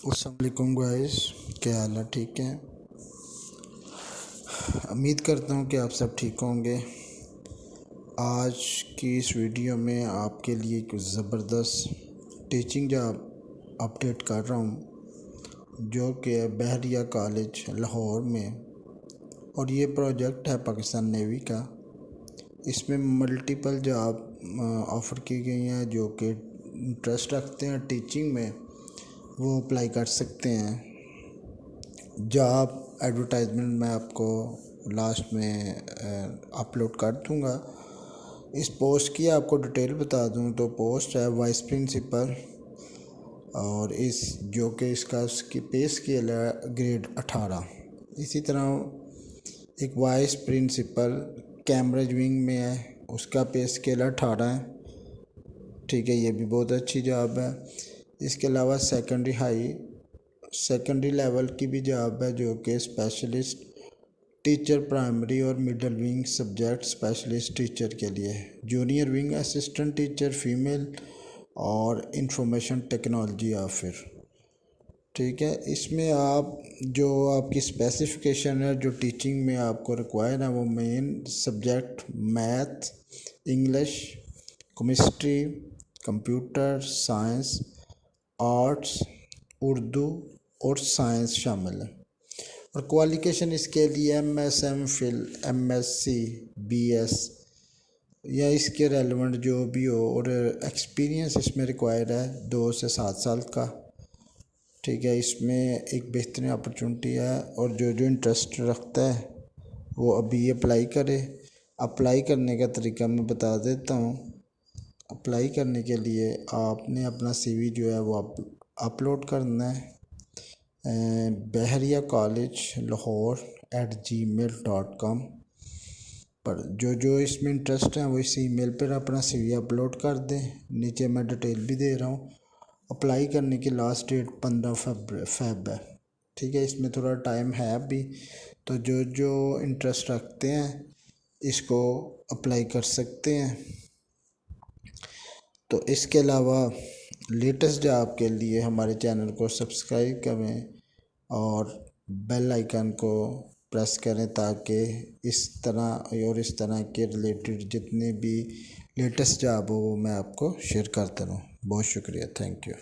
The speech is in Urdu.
السلام علیکم گائز، کیا حال ہے؟ ٹھیک ہیں؟ امید کرتا ہوں کہ آپ سب ٹھیک ہوں گے۔ آج کی اس ویڈیو میں آپ کے لیے کچھ زبردست ٹیچنگ جاب اپڈیٹ کر رہا ہوں، جو کہ بحریہ کالج لاہور میں، اور یہ پروجیکٹ ہے پاکستان نیوی کا۔ اس میں ملٹیپل جاب آفر کی گئی ہیں، جو کہ انٹرسٹ رکھتے ہیں ٹیچنگ میں وہ اپلائی کر سکتے ہیں۔ جاب ایڈورٹائزمنٹ میں آپ کو لاسٹ میں اپلوڈ کر دوں گا۔ اس پوسٹ کی آپ کو ڈیٹیل بتا دوں تو پوسٹ ہے وائس پرنسپل، اور جو کہ اس کی پے اسکیل ہے گریڈ 18۔ اسی طرح ایک وائس پرنسپل کیمبرج ونگ میں ہے، اس کا پے اسکیل 18 ہے۔ ٹھیک ہے، یہ بھی بہت اچھی جاب ہے۔ اس کے علاوہ سیکنڈری لیول کی بھی جاب ہے، جو کہ اسپیشلسٹ ٹیچر پرائمری اور middle wing subject specialist teacher کے لیے، junior wing assistant teacher female اور انفارمیشن ٹیکنالوجی آفر۔ ٹھیک ہے، اس میں آپ کی اسپیسیفکیشن ہے، جو ٹیچنگ میں آپ کو ریکوائر ہے، وہ main subject math, English, chemistry, computer science, arts, Urdu اور سائنس شامل ہے۔ اور کوالیفیکیشن اس کے لیے M S C, B S یا اس کے ریلیونٹ جو بھی ہو، اور ایکسپیرینس اس میں ریکوائر ہے 2 سے 7 سال کا۔ ٹھیک ہے، اس میں ایک بہترین اپرچونٹی ہے، اور جو انٹرسٹ رکھتا ہے وہ ابھی اپلائی کرے۔ اپلائی کرنے کا طریقہ میں بتا دیتا ہوں۔ اپلائی کرنے کے لیے آپ نے اپنا سی وی جو ہے وہ اپلوڈ کرنا ہے بحریہ کالج لاہور@gmail.com پر۔ جو اس میں انٹرسٹ ہیں وہ اس ای میل پر اپنا سی وی اپلوڈ کر دیں۔ نیچے میں ڈیٹیل بھی دے رہا ہوں۔ اپلائی کرنے کی لاسٹ ڈیٹ 15 فیب ہے۔ ٹھیک ہے، اس میں تھوڑا ٹائم ہے ابھی، تو جو انٹرسٹ رکھتے ہیں اس کو اپلائی کر سکتے ہیں۔ تو اس کے علاوہ لیٹسٹ جاب کے لیے ہمارے چینل کو سبسکرائب کریں اور بیل آئیکن کو پریس کریں، تاکہ اس طرح کے ریلیٹڈ جتنے بھی لیٹسٹ جاب ہو وہ میں آپ کو شیئر کرتا رہوں۔ بہت شکریہ، تھینک یو۔